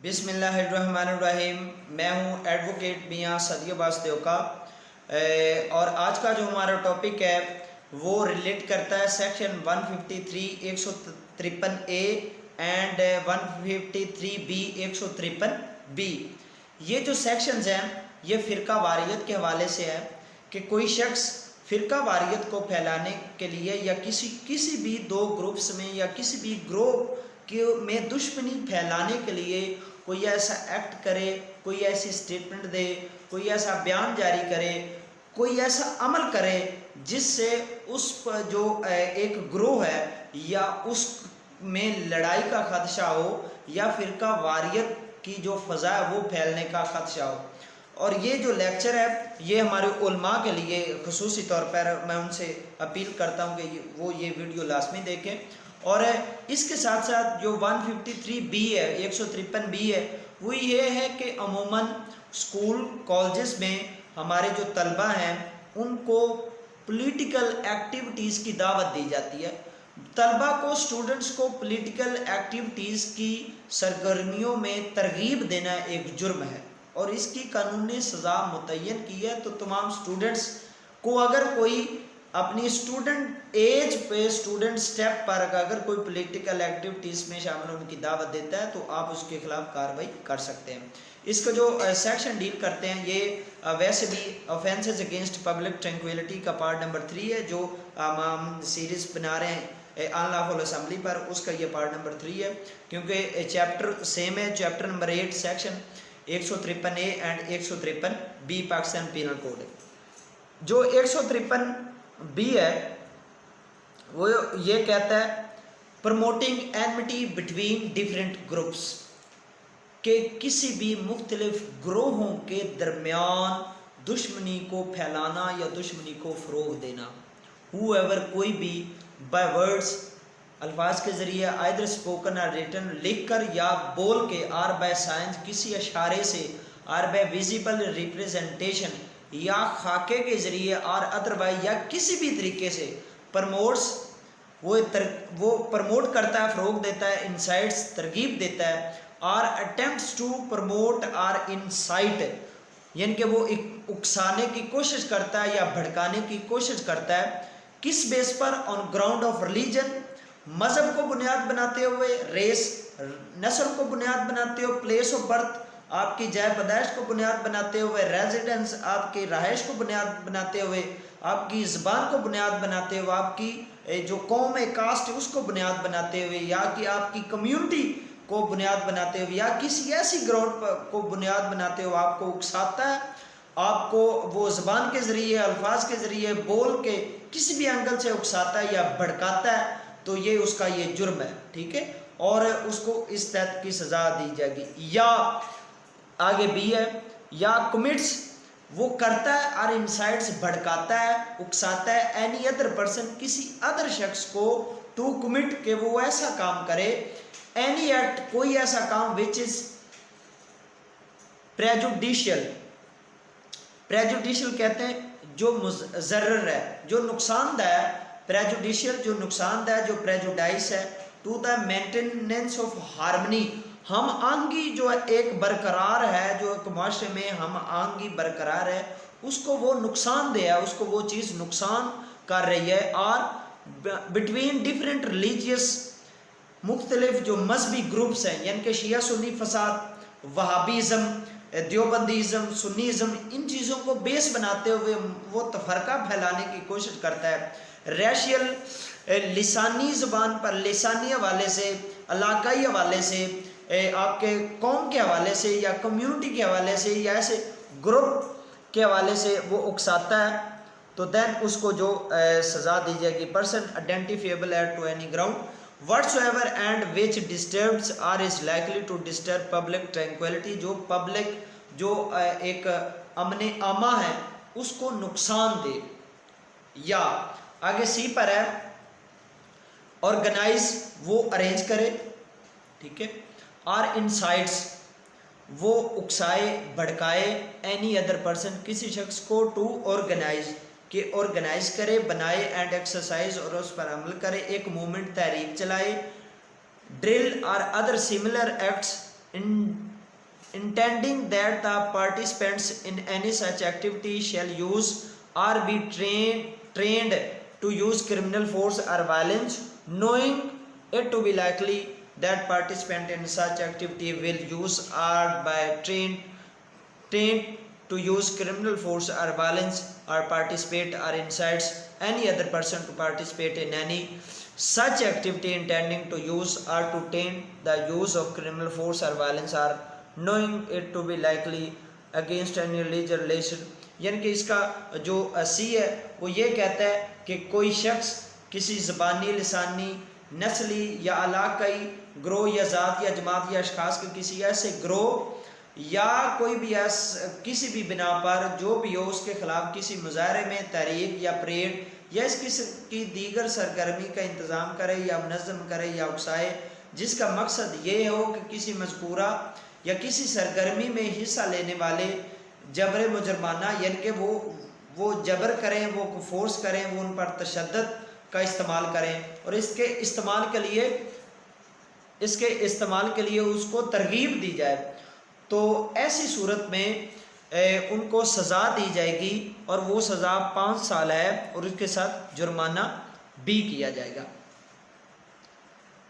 बिस्मिल्लाहिर्रहमानिर्रहीम। मैं हूँ एडवोकेट मियाँ सदी अब्बास देवका। और आज का जो हमारा टॉपिक है वो रिलेट करता है section 153 153 A and 153 B 153 B. ये जो सेक्शंस हैं ये फ़िरका वारियत के हवाले से है कि कोई शख्स फ़िरका वारियत को फैलाने के लिए या किसी भी दो ग्रुप्स में या किसी भी ग्रुप में दुश्मनी फैलाने के लिए कोई ऐसा एक्ट करे, कोई ऐसी स्टेटमेंट दे, कोई ऐसा बयान जारी करे, कोई ऐसा अमल करे जिससे उस पर जो एक ग्रोह है या उस में लड़ाई का खदशा हो या फ़िरका वारियत की जो फ़ज़ा है वो फैलने का खदशा हो। और ये जो लेक्चर है ये हमारे उलमा के लिए ख़ुसूसी तौर पर मैं उनसे अपील करता हूँ कि वो ये वीडियो लाजमी देखें। और इसके साथ साथ जो 153 बी है 153 बी है वो ये है कि अमूमन स्कूल कॉलेजेस में हमारे जो तलबा हैं उनको पॉलिटिकल एक्टिविटीज़ की दावत दी जाती है। तलबा को, स्टूडेंट्स को पॉलिटिकल एक्टिविटीज़ की सरगर्मियों में तरगीब देना एक जुर्म है और इसकी कानूनी सज़ा मुतय्यन की है। तो तमाम स्टूडेंट्स को अगर कोई अपनी स्टूडेंट एज पे, स्टूडेंट स्टेप पर अगर कोई पॉलिटिकल एक्टिविटीज़ में शामिल होने की दावत देता है तो आप उसके खिलाफ कार्रवाई कर सकते हैं। इसका जो सेक्शन डील करते हैं ये वैसे भी ऑफेंसेस अगेंस्ट पब्लिक ट्रैंक्विलिटी का पार्ट नंबर 3 है जो हम सीरीज़ बना रहे हैं अनलॉफुल असेंबली पर, उसका ये पार्ट नंबर 3 है क्योंकि चैप्टर सेम है। Chapter number 8 section 153 A and 153 B Pakistan penal code है। जो 153 बी है वो ये कहता है promoting enmity between different groups, के किसी भी मुख्तलिफ ग्रोहों के दरमियान दुश्मनी को फैलाना या दुश्मनी को फ़रोग़ देना। हूएवर कोई भी बाय वर्ड्स अल्फाज के ज़रिए आइदर स्पोकन और रिटन लिख कर या बोल के, आर बाय साइंस किसी इशारे से, आर बाय विजिबल रिप्रेजेंटेशन या खाके के ज़रिए और अदरवाइज या किसी भी तरीके से प्रमोट्स वो प्रमोट करता है, फ़रोग़ देता है, इंसाइट्स तरगीब देता है, और अटेम्प्ट्स टू प्रमोट और इंसाइट यानी कि वो एक उकसाने की कोशिश करता है या भड़काने की कोशिश करता है। किस बेस पर? ऑन ग्राउंड ऑफ रिलीजन, मज़हब को बुनियाद बनाते हुए, रेस नस्ल को बुनियाद बनाते हुए, प्लेस ऑफ बर्थ आपकी जाय पैदाइश को बुनियाद बनाते हुए, रेजिडेंस आपकी रहाइश को बुनियाद बनाते हुए, आपकी ज़बान को बुनियाद बनाते हुए, आपकी जो कौम है, कास्ट है उसको बुनियाद बनाते हुए, या कि आपकी कम्युनिटी को बुनियाद बनाते हुए या किसी ऐसी ग्राउंड को बुनियाद बनाते हुए आपको उकसाता है, आपको वो ज़बान के ज़रिए, अल्फाज के ज़रिए बोल के किसी भी एंगल से उकसाता है या भड़काता है तो ये उसका ये जुर्म है, ठीक है, और उसको इस तहत की सज़ा दी जाएगी। या आगे बी है, या कमिट्स वो करता है और इनसाइट्स भड़काता है, उकसाता है एनी अदर पर्सन किसी अदर शख्स को टू कमिट के वो ऐसा काम करे, एनी एक्ट कोई ऐसा काम विच इज प्रेजुडिशियल, प्रेजुडिशियल कहते हैं जो मुज़र्रर है, जो नुकसानदेह है, प्रेजुडिशियल जो नुकसानदेह, जो प्रेजुडाइस है, to the maintenance of harmony, हम आंगी जो एक बरकरार है, जो एक माशरे में हम आंगी बरकरार है उसको वो नुकसान दे है, उसको वो चीज़ नुकसान कर रही है। और बिटवीन डिफरेंट रिलीजियस, मुख्तलिफ जो मजहबी ग्रुप्स हैं यानी कि शिया सुन्नी फसाद, वहाबीज़म, देवबंदीज़म, सुन्नीज़म, इन चीज़ों को बेस बनाते हुए वो तफरका फैलाने की कोशिश करता है। रेशियल लिसानी ज़बान पर, लिसानी हवाले से, इलाकाई हवाले से, आपके कौम के हवाले से या कम्युनिटी के हवाले से या ऐसे ग्रुप के हवाले से वो उकसाता है तो देन उसको जो सज़ा दी जाएगी। Person identifiable at to any ground whatsoever and which disturbs or is likely to disturb public tranquillity, जो पब्लिक जो एक अमन आमा है उसको नुकसान दे। या आगे सी पर है, ऑर्गेनाइज वो अरेंज करे, ठीक है, और इनसाइट्स वो उकसाए भड़काए एनी अदर पर्सन किसी शख्स को टू ऑर्गेनाइज कि ऑर्गेनाइज करे, बनाए एंड एक्सरसाइज और उस पर अमल करे, एक मूवमेंट तहरीक चलाए, ड्रिल और other similar acts intending that the participants in any such activity shall use or be trained to use criminal force or violence, knowing it to be likely that participant in such activity will use or by trained to use criminal force or violence or participate or incites any other person to participate in any such activity intending to use or to train the use of criminal force or violence or knowing it to be likely against any religious relation. यानी कि इसका जो सी है वो ये कहता है कि कोई शख्स किसी ज़बानी, लिसानी, नस्ली या इलाकाई ग्रोह या ज़ात या जमात या अशखास के किसी ऐसे ग्रोह या कोई भी किसी भी बिना पर जो भी हो उसके खिलाफ किसी मुजाहरे में, तहरीक या परेड या इस किस्म की दीगर सरगर्मी का इंतज़ाम करे या मुनज़्ज़म करे या उकसाए, जिसका मकसद ये हो कि किसी मज़कूरा या किसी सरगर्मी में हिस्सा लेने वाले जबर मुजरमाना, यानी कि वो जबर करें, वो फोर्स करें, वो उन पर तशद्दुद का इस्तेमाल करें और इसके इस्तेमाल के लिए उसको तरगीब दी जाए, तो ऐसी सूरत में उनको सज़ा दी जाएगी और वो सज़ा 5 साल है और उसके साथ जुर्माना भी किया जाएगा।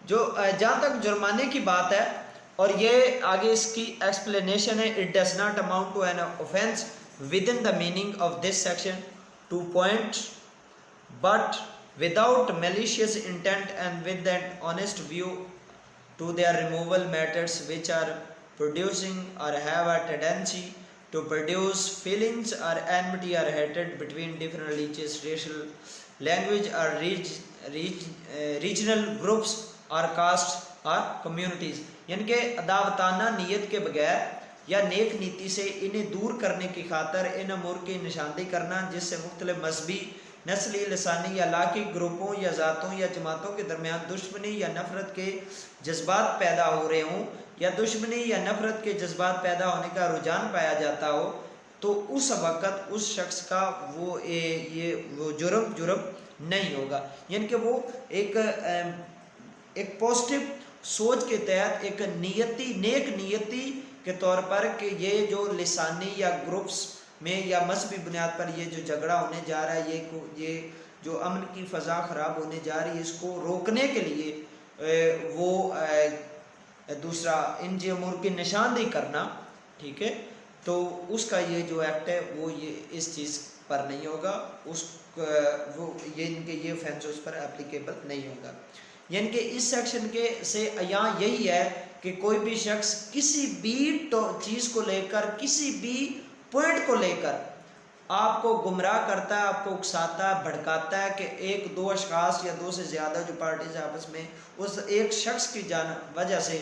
जो जहाँ तक जुर्माने की बात है और ये आगे इसकी एक्सप्लेनेशन है, it does not amount to an offence within the meaning of this section 2 points but without malicious intent and with an honest view to their removal matters which are producing or have a tendency to produce feelings or enmity or hatred between different religious, racial, language or regional groups or castes or communities। यानी कि अदावताना नीयत के बगैर या नेक नीति से इन्हें दूर करने की खातर इन अमूर की निशानदेही करना जिससे मुख्तलिफ मजहबी, नस्ली, लसानी या इलाकी ग्रुपों या ज़ातों या जमातों के दरमियान दुश्मनी या नफ़रत के जज्बात पैदा हो रहे हों या दुश्मनी या नफ़रत के जज्बात पैदा होने का रुझान पाया जाता हो, तो उस वक़्त उस शख्स का वो जुर्म नहीं होगा। यानी कि वो एक पॉजिटिव सोच के तहत एक नेक नियति के तौर पर कि ये जो लिसानी या ग्रुप्स में या मजहबी बुनियाद पर ये जो झगड़ा होने जा रहा है, ये जो अमन की फ़ज़ा ख़राब होने जा रही है, इसको रोकने के लिए वो दूसरा इन अमूर की निशानदेही करना, ठीक है, तो उसका ये जो एक्ट है वो ये इस चीज़ पर नहीं होगा, ये ऑफेंस उस पर एप्लीकेबल नहीं होगा। यानी कि इस सेक्शन के से यहाँ यही है कि कोई भी शख्स किसी भी चीज़ को लेकर, किसी भी पॉइंट को लेकर आपको गुमराह करता है, आपको उकसाता है, भड़काता है कि एक दो अशखास या दो से ज़्यादा जो पार्टीज आपस में उस एक शख्स की वजह से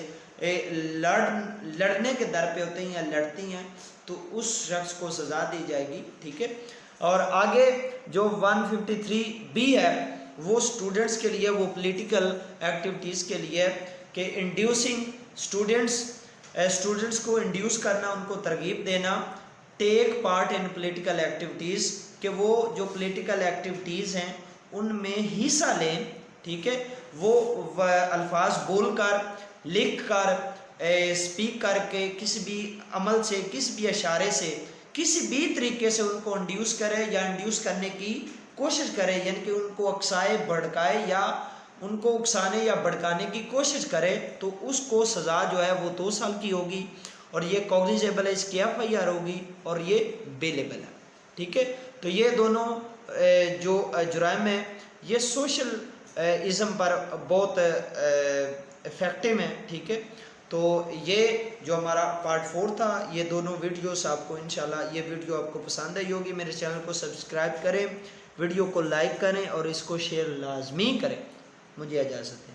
लड़ने के दर पे होते हैं या लड़ती हैं, तो उस शख्स को सज़ा दी जाएगी, ठीक है। और आगे जो 153B है वो स्टूडेंट्स के लिए, वो पॉलिटिकल एक्टिविटीज़ के लिए कि इंड्यूसिंग स्टूडेंट्स को इंड्यूस करना, उनको तरगीब देना, take part in political activities, कि वो जो पॉलिटिकल एक्टिविटीज़ हैं उनमें हिस्सा लें, ठीक है, वो अल्फाज बोल कर, लिख कर, स्पीक करके, किसी भी अमल से, किसी भी इशारे से, किसी भी तरीके से उनको इंड्यूस करे या इंड्यूस करने की कोशिश करे, यानी कि उनको उकसाए, भड़काए या उनको उकसाने या भड़काने की कोशिश करे, तो उसको सज़ा जो है वो 2 साल की होगी और ये कॉग्निजेबल है, इसकी FIR होगी और ये बेलेबल है, ठीक है। तो ये दोनों जो जुराइम है ये सोशल इज़म पर बहुत इफ़ेक्टिव है, ठीक है। तो ये जो हमारा पार्ट 4 था, ये दोनों वीडियोस आपको इंशाल्लाह ये वीडियो आपको पसंद आई होगी। मेरे चैनल को सब्सक्राइब करें, वीडियो को लाइक करें और इसको शेयर लाजमी करें। मुझे इजाज़त है।